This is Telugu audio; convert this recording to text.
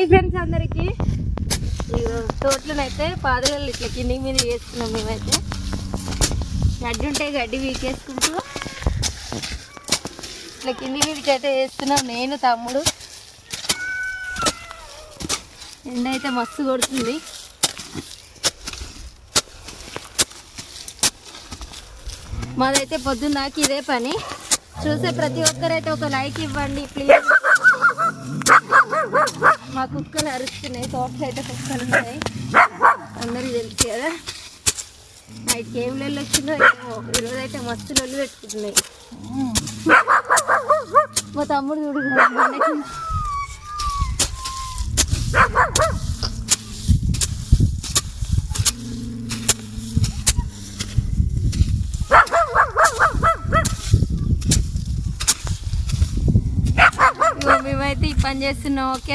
హాయ్ ఫ్రెండ్స్ అందరికీ. తోటలోనైతే పాదలలో ఇట్లా కింది మీద వేసుకున్నాం. మేమైతే గడ్డి ఉంటే గడ్డి వీకేసుకుంటూ ఇట్లా కింది మీదకి అయితే వేస్తున్నాం. నేను తమ్ముడు. ఎండ అయితే మస్తు కొడుతుంది. మాదైతే పొద్దున్నాకి ఇదే పని. చూసే ప్రతి ఒక్కరైతే ఒక లైక్ ఇవ్వండి ప్లీజ్. మా కుక్కలు అరుస్తున్నాయి. తోటలో అయితే కుక్కలు ఉన్నాయి, అందరికీ తెలుసు కదా. నైట్కి ఏం లొల్లి వచ్చిందో ఏమో. ఈరోజు అయితే మస్తు లొల్లి పెట్టుకుంటున్నాయి. మా తమ్ముడు చూడు మేమైతే ఈ పని చేస్తున్నాం. ఓకే.